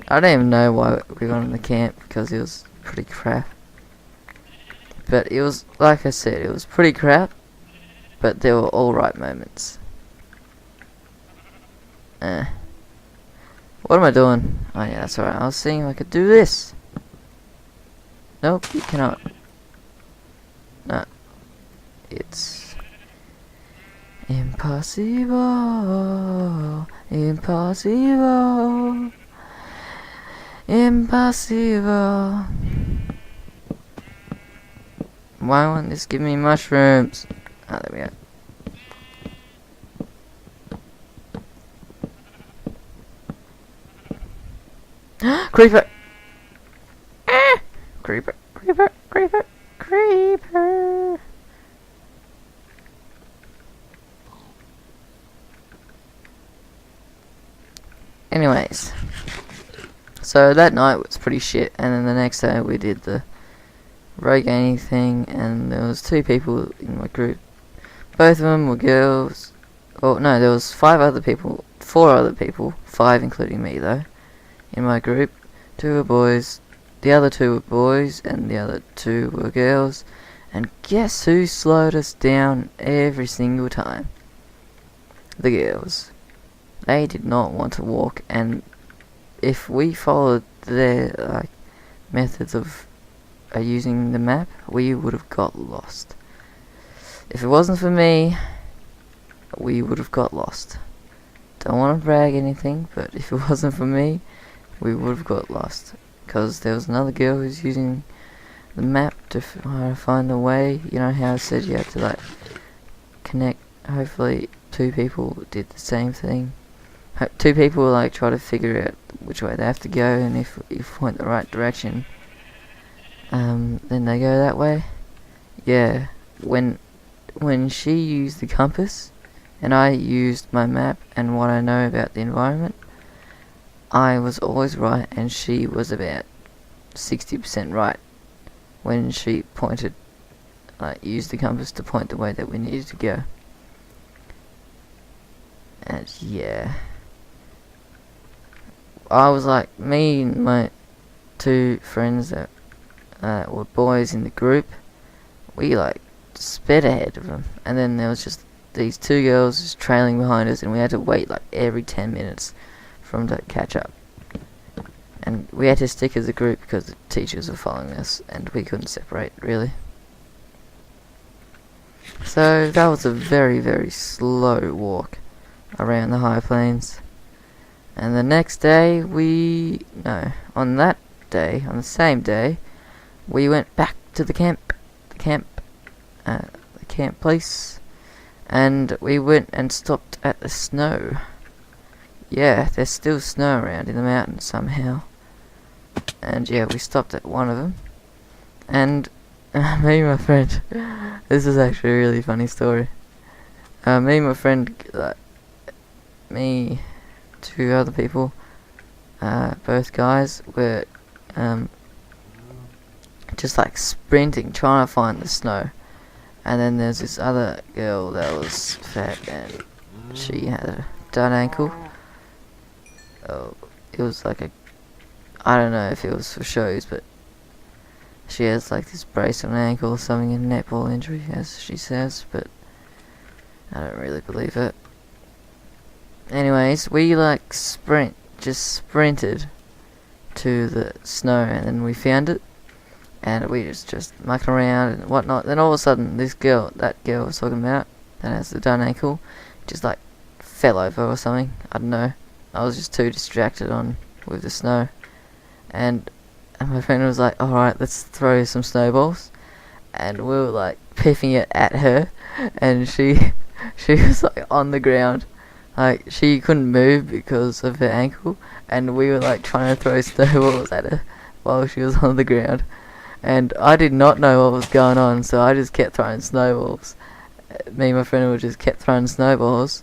I don't even know why we went on the camp, because it was pretty crap. But it was, like I said, it was pretty crap, but there were alright moments. What am I doing? Oh yeah, that's alright. I was seeing if I could do this. Nope, you cannot. No. It's impossible. Impossible. Impossible. Why won't this give me mushrooms? Oh, there we go. Creeper! Ah! Creeper, creeper, creeper, creeper! Anyways, so that night was pretty shit, and then the next day we did the Rogaine thing, and there was 2 people in my group. Both of them were girls. Oh no, there was 4 other people, 5 including me though, in my group. 2 were boys, the other 2 were boys, and the other 2 were girls. And guess who slowed us down every single time? The girls. They did not want to walk, and if we followed their methods of using the map, we would have got lost. If it wasn't for me, we would have got lost. Don't want to brag anything, but if it wasn't for me, we would have got lost. Because there was another girl who's using the map to find the way. You know how I said you had to connect. Hopefully 2 people did the same thing. 2 people try to figure out which way they have to go, and if you point the right direction, then they go that way. Yeah, when she used the compass and I used my map and what I know about the environment, I was always right, and she was about 60% right when she pointed, used the compass to point the way that we needed to go. And yeah, I was me and my 2 friends that were boys in the group, we sped ahead of them, and then there was just these 2 girls just trailing behind us, and we had to wait every 10 minutes for them to catch up. And we had to stick as a group because the teachers were following us, and we couldn't separate really. So that was a very, very slow walk around the high plains. And the next day on the same day, we went back to the camp place, and we went and stopped at the snow. Yeah, there's still snow around in the mountains somehow. And yeah, we stopped at one of them, and me and my friend, this is actually a really funny story. Me and my friend, me, 2 other people, both guys, were just sprinting, trying to find the snow. And then there's this other girl that was fat, and she had a done ankle. Oh, it was I don't know if it was for shows, but she has this brace on her ankle or something, a netball injury, as she says, but I don't really believe it. Anyways, we sprinted to the snow, and then we found it, and we just mucking around and whatnot. Then all of a sudden, that girl I was talking about, that has the done ankle, just fell over or something. I don't know. I was just too distracted with the snow, and my friend was like, "Alright, let's throw some snowballs," and we were piffing it at her, and she was on the ground. She couldn't move because of her ankle, and we were trying to throw snowballs at her while she was on the ground. And I did not know what was going on, so I just kept throwing snowballs. Me and my friend just kept throwing snowballs,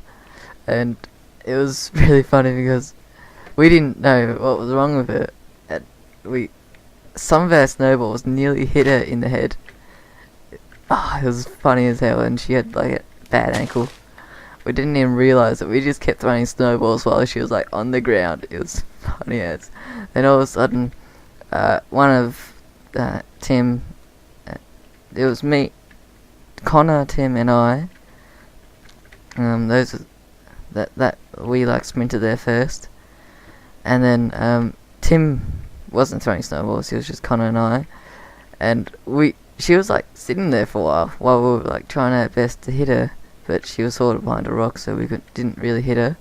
and it was really funny because we didn't know what was wrong with her. And some of our snowballs nearly hit her in the head. It was funny as hell, and she had a bad ankle. we didn't even realise it. We just kept throwing snowballs while she was like on the ground. It was funny as. Then all of a sudden, one of Tim, it was me, Connor, Tim, and I. That we like sprinted there first, and then Tim wasn't throwing snowballs. He was just Connor and I, and she was like sitting there for a while we were like trying our best to hit her, but she was sort of behind a rock, so we didn't really hit her.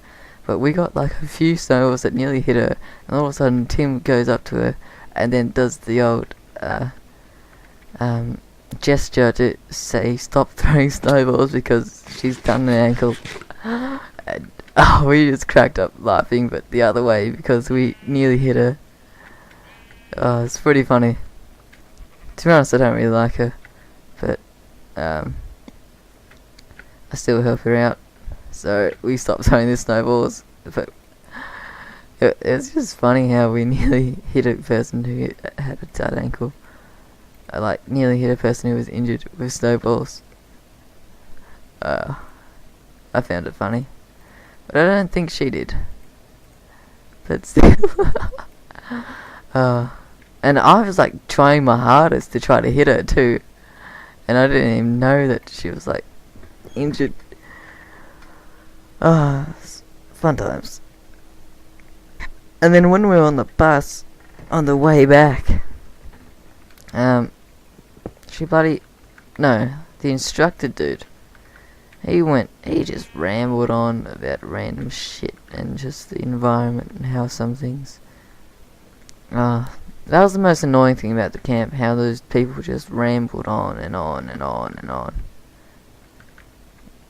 But we got like a few snowballs that nearly hit her, and all of a sudden Tim goes up to her and then does the old gesture to say stop throwing snowballs because she's done an ankle. And we just cracked up laughing, but the other way because we nearly hit her. It's pretty funny. To be honest, I don't really like her, but I still help her out. So we stopped throwing the snowballs, but it's just funny how we nearly hit a person who had a bad ankle. I like nearly hit a person who was injured with snowballs. I found it funny, but I don't think she did. But still, and I was like trying my hardest to try to hit her too, and I didn't even know that she was like injured. Fun times. And then when we were on the bus, on the way back, the instructor dude, he just rambled on about random shit and just the environment and how some things, that was the most annoying thing about the camp, how those people just rambled on and on and on and on.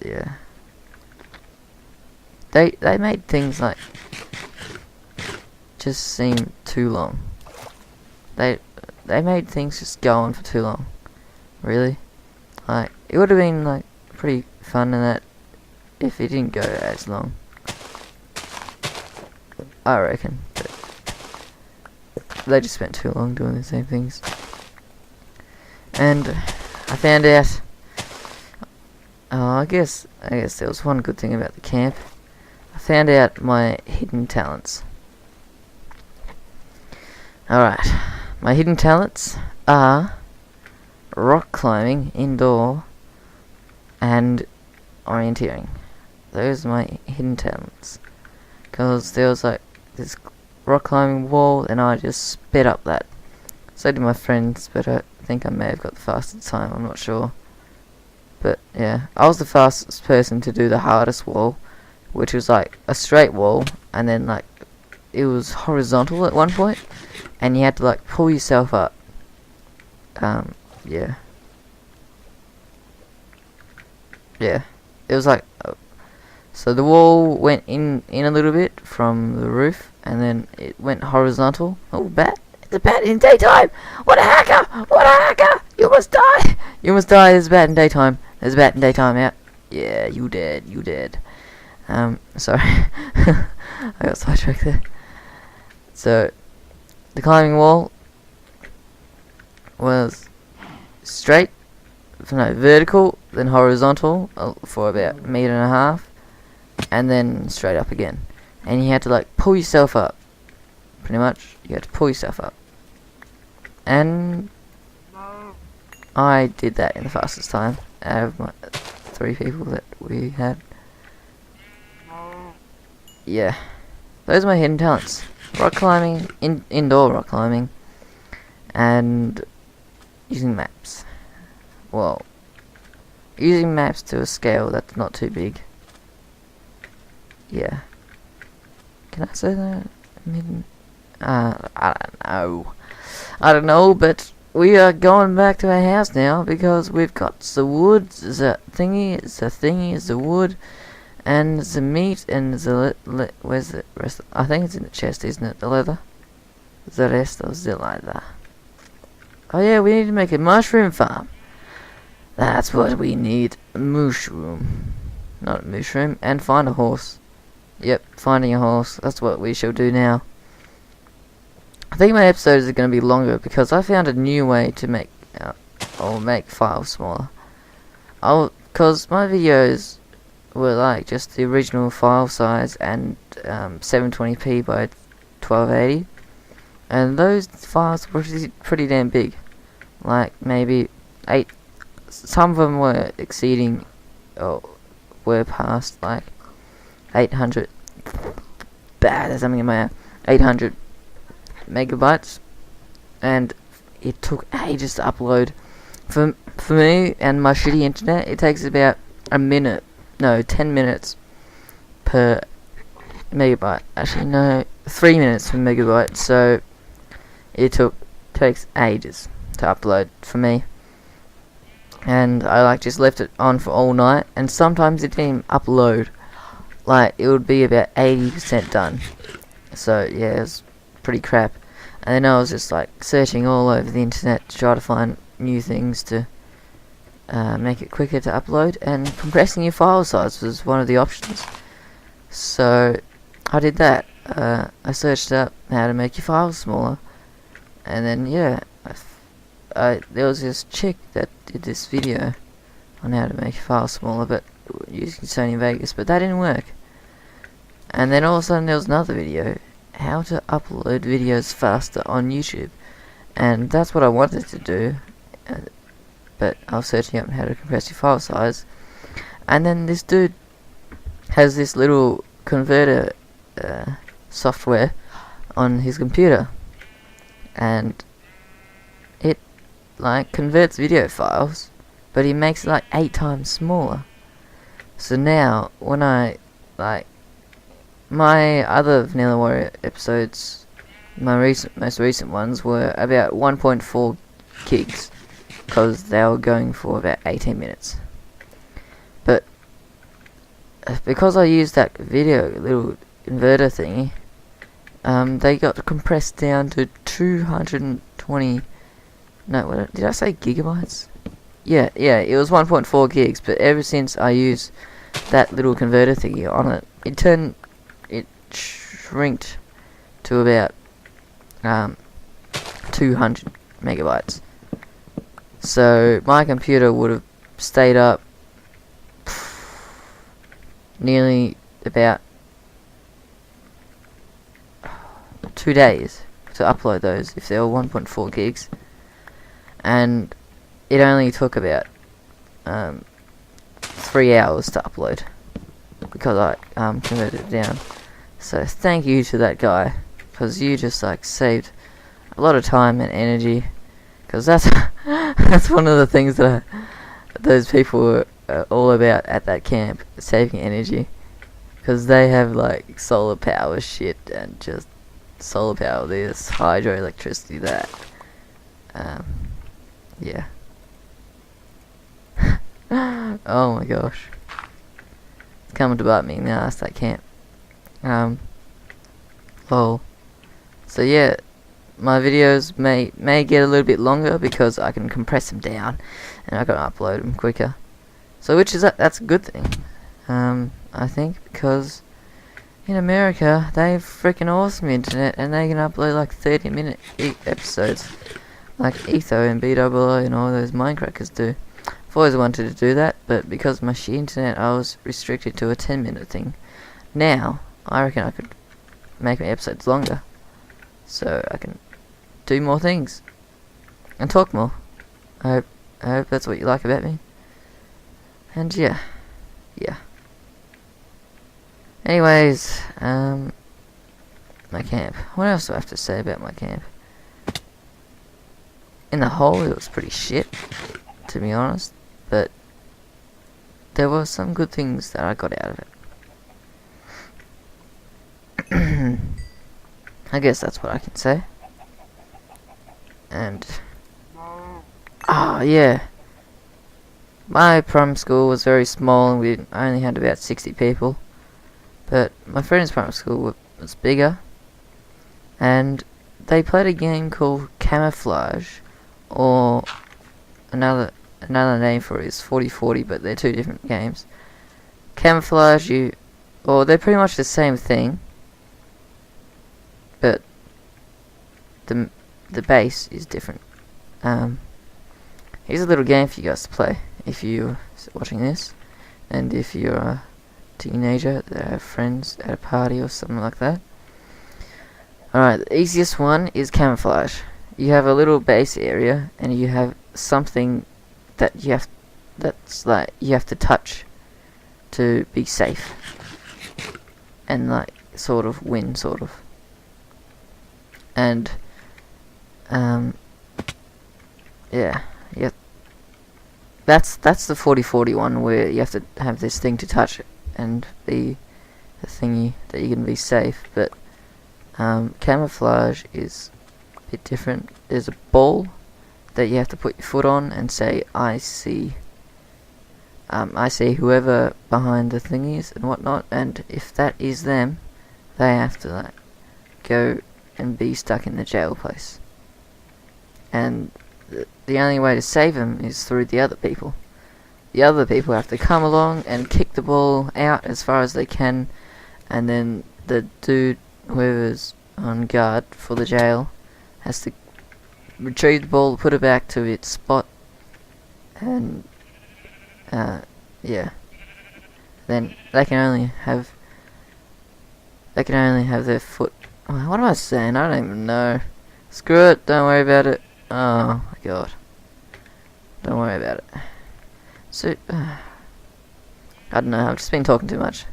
Yeah. They made things like just seem too long. They made things just go on for too long. Really? Like, it would have been like pretty fun in that if it didn't go as long. I reckon. But they just spent too long doing the same things. And I found out, I guess there was one good thing about the camp. I found out my hidden talents. Alright, my hidden talents are rock climbing indoor and orienteering. Those are my hidden talents. Because there was like this rock climbing wall and I just sped up that. So did my friends, but I think I may have got the fastest time, I'm not sure. But yeah, I was the fastest person to do the hardest wall, which was like a straight wall, and then like it was horizontal at one point, and you had to like pull yourself up. Yeah. It was like, so the wall went in a little bit from the roof, and then it went horizontal. Oh, bat! It's a bat in daytime! What a hacker! What a hacker! You must die! You must die! There's a bat in daytime. There's a bat in daytime out. Yeah, you dead. You dead. Sorry. I got sidetracked there. So, the climbing wall was vertical, then horizontal for about a meter and a half, and then straight up again. And you had to like pull yourself up. Pretty much, you had to pull yourself up. And I did that in the fastest time out of my 3 people that we had. Yeah, those are my hidden talents. Rock climbing, indoor rock climbing, and using maps. Well, using maps to a scale that's not too big. Yeah. Can I say that? I don't know, but we are going back to our house now because we've got the wood, the wood, and the meat, and the where's the rest? I think it's in the chest, isn't it? The leather. The rest of the leather. Oh yeah, we need to make a mushroom farm. That's what we need. A mushroom. Not a mushroom. And find a horse. Yep, finding a horse. That's what we shall do now. I think my episodes are going to be longer because I found a new way to make make files smaller. Because my videos were like just the original file size and 720p by 1280, and those files were pretty damn big. Like maybe 8. Some of them were exceeding, or were past like 800. There's something in my 800 megabytes, and it took ages to upload. For me and my shitty internet, it takes about 10 minutes per megabyte. Actually, no, 3 minutes per megabyte. So it takes ages to upload for me, and I like just left it on for all night, and sometimes it didn't even upload. Like, it would be about 80% done. So yeah, it was pretty crap. And then I was just like searching all over the internet to try to find new things to make it quicker to upload, and compressing your file size was one of the options. So I did that. I searched up how to make your files smaller, and then yeah, there was this chick that did this video on how to make your file smaller, but using Sony Vegas, but that didn't work. And then all of a sudden there was another video, how to upload videos faster on YouTube, and that's what I wanted to do, but I was searching up how to compress your file size, and then this dude has this little converter software on his computer, and it like converts video files, but he makes it like 8 times smaller. So now when I like my other Vanilla Warrior episodes, my most recent ones were about 1.4 gigs, because they were going for about 18 minutes. But because I used that video little inverter thingy, they got compressed down to 220. No, what did I say? Gigabytes? Yeah, it was 1.4 gigs. But ever since I used that little converter thingy on it, it shrinked to about 200 megabytes. So my computer would have stayed up nearly about 2 days to upload those if they were 1.4 gigs, and it only took about 3 hours to upload because I converted it down. So thank you to that guy, because you just like saved a lot of time and energy, because that's that's one of the things that those people were all about at that camp, saving energy, because they have like solar power shit and just solar power this, hydroelectricity that. Yeah. Oh my gosh, it's coming to bite me in the ass, that camp. Lol. So yeah, my videos may get a little bit longer because I can compress them down and I can upload them quicker. So that's a good thing, I think, because in America they have freaking awesome internet and they can upload like 30-minute episodes, like Etho and BOO and all those Minecrackers do. I've always wanted to do that, but because of my shitty internet I was restricted to a 10-minute thing. Now I reckon I could make my episodes longer, so I can do more things and talk more. I hope that's what you like about me. And yeah. Anyways, my camp. What else do I have to say about my camp? In the whole, it was pretty shit, to be honest, but there were some good things that I got out of it. I guess that's what I can say. And yeah, my primary school was very small and we only had about 60 people, but my friend's primary school was bigger, and they played a game called Camouflage, or another name for it is 40-40, but they're two different games. Camouflage, they're pretty much the same thing, but the base is different. Here's a little game for you guys to play if you're watching this, and if you're teenager that have friends at a party or something like that. Alright, the easiest one is camouflage. You have a little base area and you have something that you have to touch to be safe. And like sort of win, sort of. And yeah. That's the 40-40 one where you have to have this thing to touch it and be the thingy that you can be safe. But camouflage is a bit different. There's a ball that you have to put your foot on and say, I see whoever behind the thing is and whatnot, and if that is them, they have to like go and be stuck in the jail place. And the only way to save them is through the other people. The other people have to come along and kick the ball out as far as they can, and then the dude, whoever's on guard for the jail, has to retrieve the ball, put it back to its spot, and yeah. Then they can only have their foot. What am I saying? I don't even know. Screw it. Don't worry about it. Oh my god. Don't worry about it. So, I don't know, I've just been talking too much.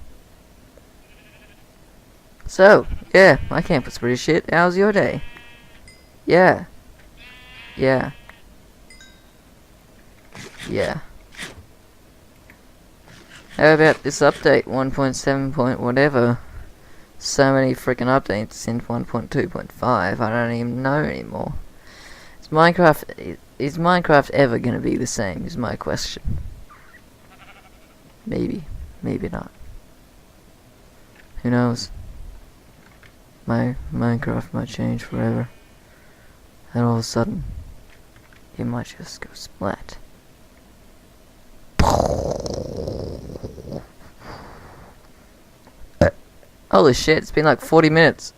So, yeah, my camp was pretty shit. How's your day? Yeah. Yeah. Yeah. How about this update? 1.7 point whatever. So many freaking updates since 1.2.5. I don't even know anymore. Is Minecraft ever gonna be the same? Is my question. Maybe, maybe not. Who knows? My Minecraft might change forever, and all of a sudden, it might just go splat. Holy shit! It's been like 40 minutes.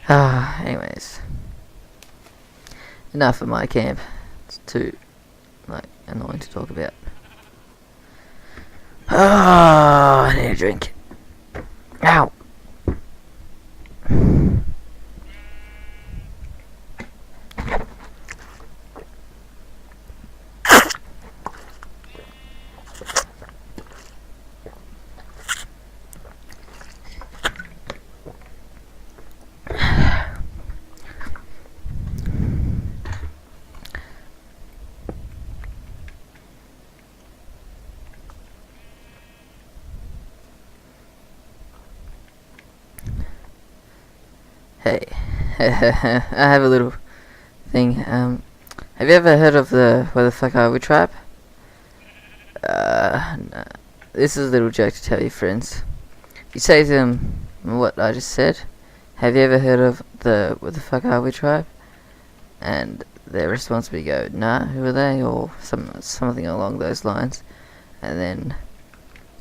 Anyways. Enough of my camp. It's too, like, annoying to talk about. I need a drink. Ow! Hey, I have a little thing. Have you ever heard of the Where the Fuck Are We tribe? No. This is a little joke to tell your friends. You say to them what I just said. Have you ever heard of the Where the Fuck Are We tribe? And their response would go, nah, who are they? Or something along those lines. And then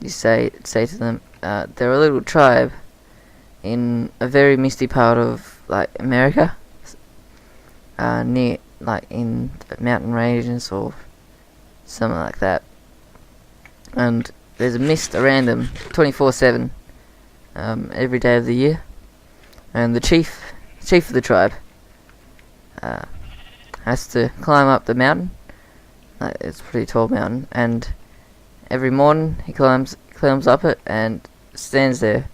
you say to them, they're a little tribe in a very misty part of like America, near like in mountain ranges or something like that, and there's a mist around them 24/7 every day of the year, and the chief of the tribe has to climb up the mountain. It's a pretty tall mountain, and every morning he climbs up it and stands there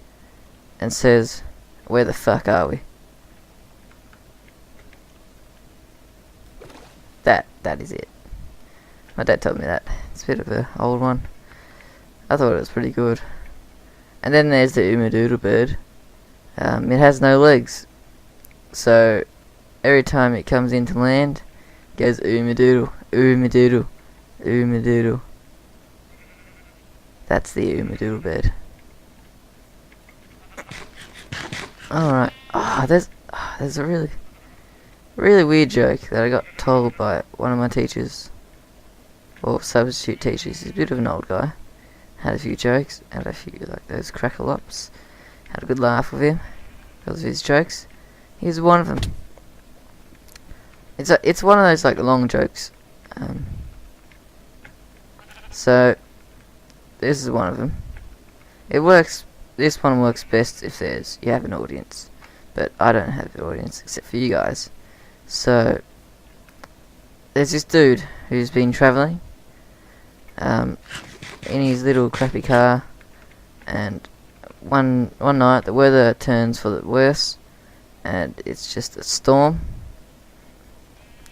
and says, "Where the fuck are we?" That is it. My dad told me that. It's a bit of an old one. I thought it was pretty good. And then there's the Umadoodle bird. It has no legs, so every time it comes into land, it goes Umadoodle, Umadoodle, Umadoodle. That's the Umadoodle bird. Alright. There's a really weird joke that I got told by one of my teachers, or substitute teachers. He's a bit of an old guy. Had a few jokes, had a few like those crackle-ups. Had a good laugh with him because of his jokes. Here's one of them. It's one of those like long jokes. So this is one of them. It works. This one works best if you have an audience, but I don't have an audience except for you guys. So there's this dude who's been traveling in his little crappy car, and one night the weather turns for the worse, and it's just a storm,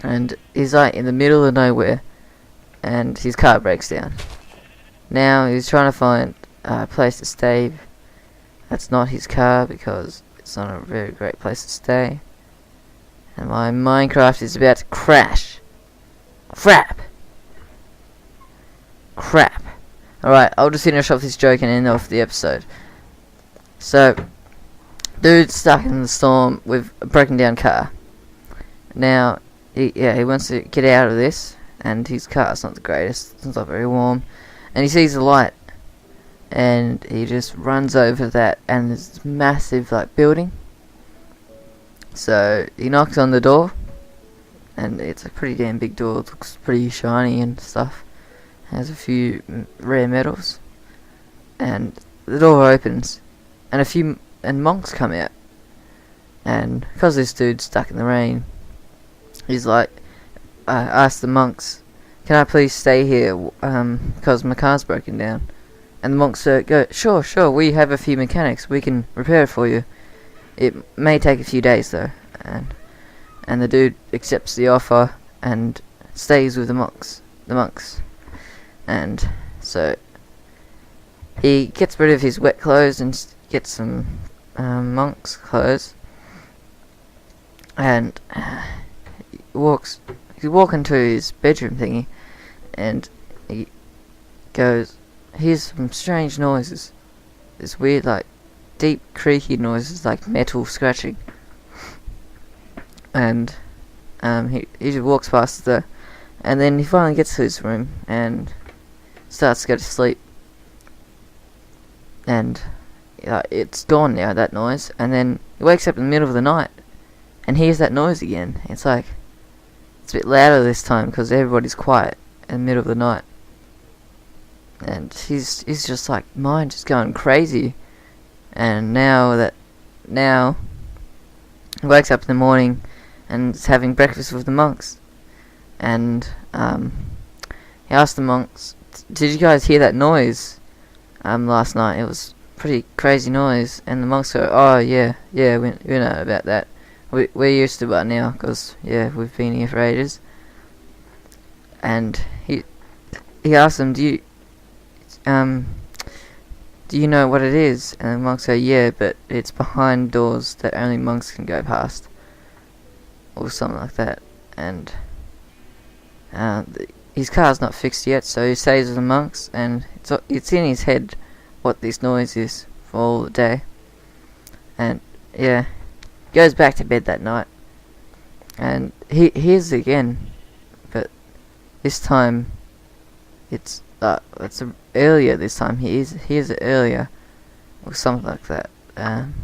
and he's like in the middle of nowhere, and his car breaks down. Now he's trying to find a place to stay. That's not his car because it's not a very great place to stay. And my Minecraft is about to crash. Crap. Alright, I'll just finish off this joke and end off the episode. So, dude's stuck in the storm with a broken down car. Now, he wants to get out of this, and his car's not the greatest. It's not very warm. And he sees a light, and he just runs over that, and there's this massive building. So he knocks on the door, and it's a pretty damn big door. It looks pretty shiny and stuff. Has a few rare metals, and the door opens, and monks come out. And because this dude's stuck in the rain, he's like, ask the monks, "Can I please stay here? Because my car's broken down." And the monks go, Sure, we have a few mechanics. We can repair it for you. It may take a few days though." And the dude accepts the offer and stays with the monks. And so he gets rid of his wet clothes and gets some monk's clothes. And he's walking to his bedroom thingy, and he goes, "Here's some strange noises. This weird, deep, creaky noises, like metal scratching." And he just walks past and then he finally gets to his room and starts to go to sleep. And it's gone now, that noise. And then he wakes up in the middle of the night and hears that noise again. It's a bit louder this time because everybody's quiet in the middle of the night. And he's just mind just going crazy. And now he wakes up in the morning and is having breakfast with the monks. And he asked the monks, "Did you guys hear that noise last night? It was pretty crazy noise." And the monks go, "Oh yeah, we know about that. We're used to it now because we've been here for ages." And he asked them, "Do you know what it is?" And the monks go, "Yeah, but it's behind doors that only monks can go past," or something like that. And his car's not fixed yet, so he stays with the monks, and it's in his head what this noise is for all the day. And goes back to bed that night, and he hears it again, but this time it's earlier. This time he hears it earlier, or something like that. And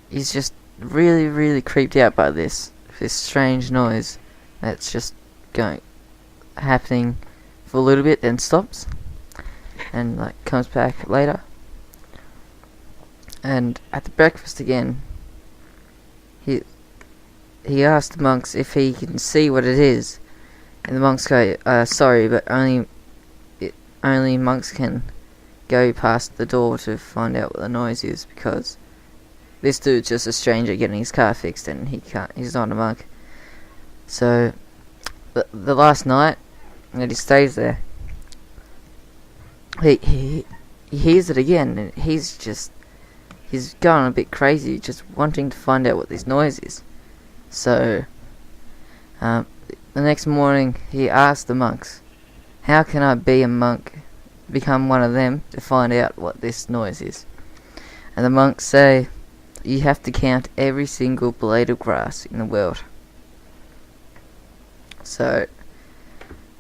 he's just really, really creeped out by this strange noise that's just happening for a little bit, then stops, and comes back later. And at the breakfast again, he asked the monks if he can see what it is, and the monks go, "Sorry, but only monks can go past the door to find out what the noise is, because this dude's just a stranger getting his car fixed, and he's not a monk." So the last night that he stays there, he hears it again, and he's going a bit crazy, just wanting to find out what this noise is. So the next morning he asked the monks, "How can I be a monk, become one of them, to find out what this noise is?" And the monks say, "You have to count every single blade of grass in the world." So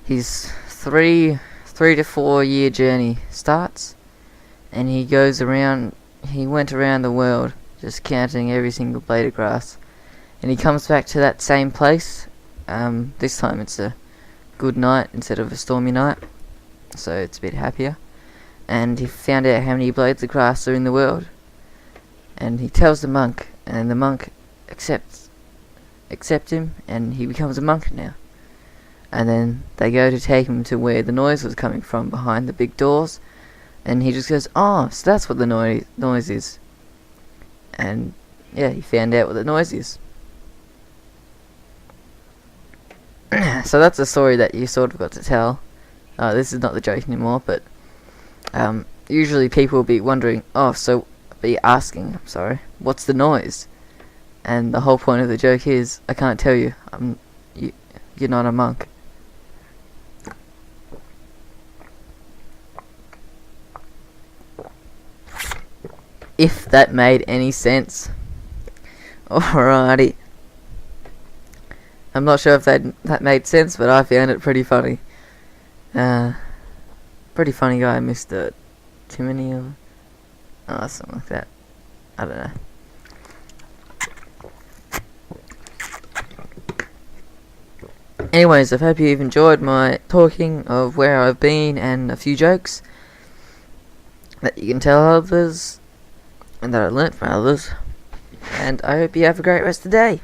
his 3 to 4 year journey starts, and he went around the world just counting every single blade of grass, and he comes back to that same place. This time it's a good night instead of a stormy night, so it's a bit happier. And he found out how many blades of grass are in the world, and he tells the monk, and the monk accepts him, and he becomes a monk now. And then they go to take him to where the noise was coming from, behind the big doors, and he just goes, "Oh, so that's what the noise is." And yeah, he found out what the noise is. So that's a story that you sort of got to tell. This is not the joke anymore, but usually people will be wondering, asking, what's the noise? And the whole point of the joke is, I can't tell you. You're not a monk. If that made any sense. Alrighty. I'm not sure if that made sense, but I found it pretty funny. Pretty funny guy, Mr. Timony, or something like that. I don't know. Anyways, I hope you've enjoyed my talking of where I've been and a few jokes that you can tell others and that I learnt from others. And I hope you have a great rest of the day.